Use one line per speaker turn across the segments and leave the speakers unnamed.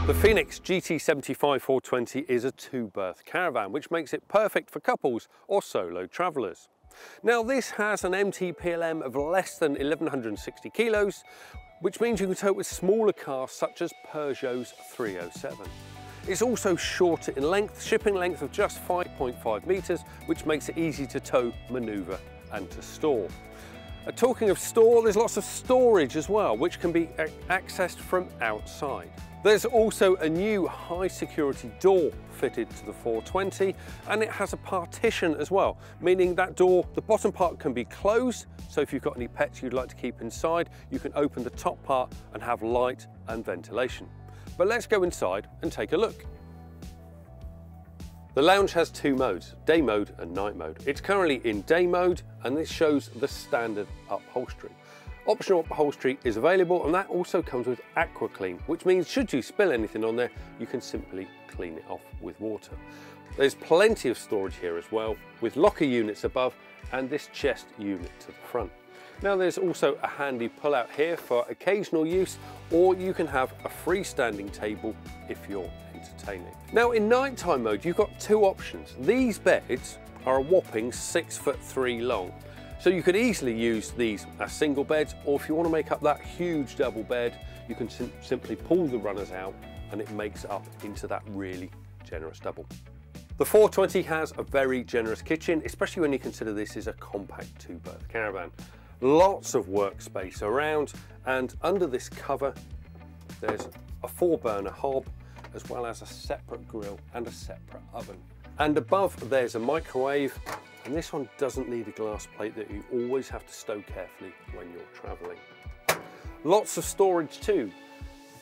The Phoenix GT75 420 is a two-berth caravan, which makes it perfect for couples or solo travellers. Now this has an MTPLM of less than 1160 kilos, which means you can tow it with smaller cars such as Peugeot's 307. It's also shorter in length, shipping length of just 5.5 metres, which makes it easy to tow, manoeuvre and to store. Talking of store, there's lots of storage as well, which can be accessed from outside. There's also a new high security door fitted to the 420, and it has a partition as well, meaning that door, the bottom part can be closed, so if you've got any pets you'd like to keep inside, you can open the top part and have light and ventilation. But let's go inside and take a look. The lounge has two modes, day mode and night mode. It's currently in day mode, and this shows the standard upholstery. Optional upholstery is available, and that also comes with aqua clean, which means should you spill anything on there, you can simply clean it off with water. There's plenty of storage here as well, with locker units above and this chest unit to the front. Now there's also a handy pull-out here for occasional use, or you can have a freestanding table if you're entertaining. Now in nighttime mode, you've got two options. These beds are a whopping 6'3" long. So you could easily use these as single beds, or if you want to make up that huge double bed, you can simply pull the runners out and it makes up into that really generous double. The 420 has a very generous kitchen, especially when you consider this is a compact two-berth caravan. Lots of workspace around, and under this cover there's a 4-burner hob as well as a separate grill and a separate oven. And above there's a microwave, and this one doesn't need a glass plate that you always have to stow carefully when you're travelling. Lots of storage too.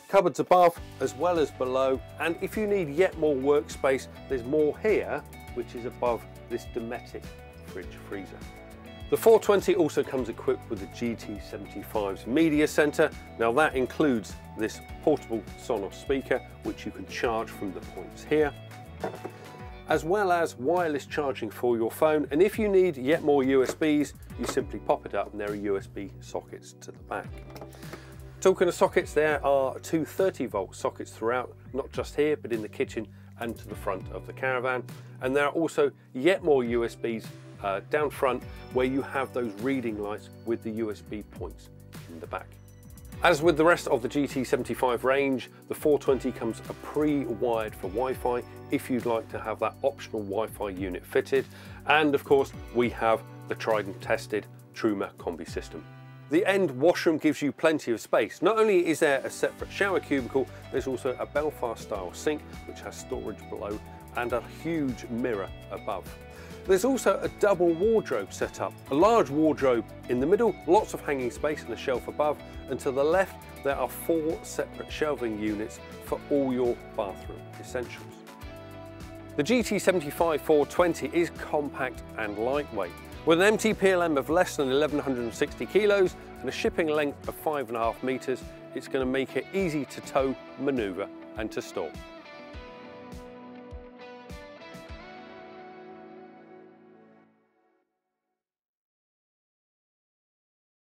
Cupboards above as well as below, and if you need yet more workspace, there's more here, which is above this Dometic fridge freezer. The 420 also comes equipped with the GT75's media centre. Now that includes this portable Sonos speaker, which you can charge from the points here, as well as wireless charging for your phone. And if you need yet more USBs, you simply pop it up and there are USB sockets to the back. Talking of sockets, there are two 30-volt sockets throughout, not just here, but in the kitchen and to the front of the caravan. And there are also yet more USBs down front, where you have those reading lights with the USB points in the back. As with the rest of the GT75 range, the 420 comes pre-wired for Wi-Fi if you'd like to have that optional Wi-Fi unit fitted. And of course, we have the tried and tested 𝗚𝗲𝘁 combi system. The end washroom gives you plenty of space. Not only is there a separate shower cubicle, there's also a Belfast style sink which has storage below and a huge mirror above. There's also a double wardrobe set up, a large wardrobe in the middle, lots of hanging space and a shelf above, and to the left there are 4 separate shelving units for all your bathroom essentials. The GT75 420 is compact and lightweight. With an MTPLM of less than 1160 kilos and a shipping length of 5.5 metres, it's going to make it easy to tow, manoeuvre and to store.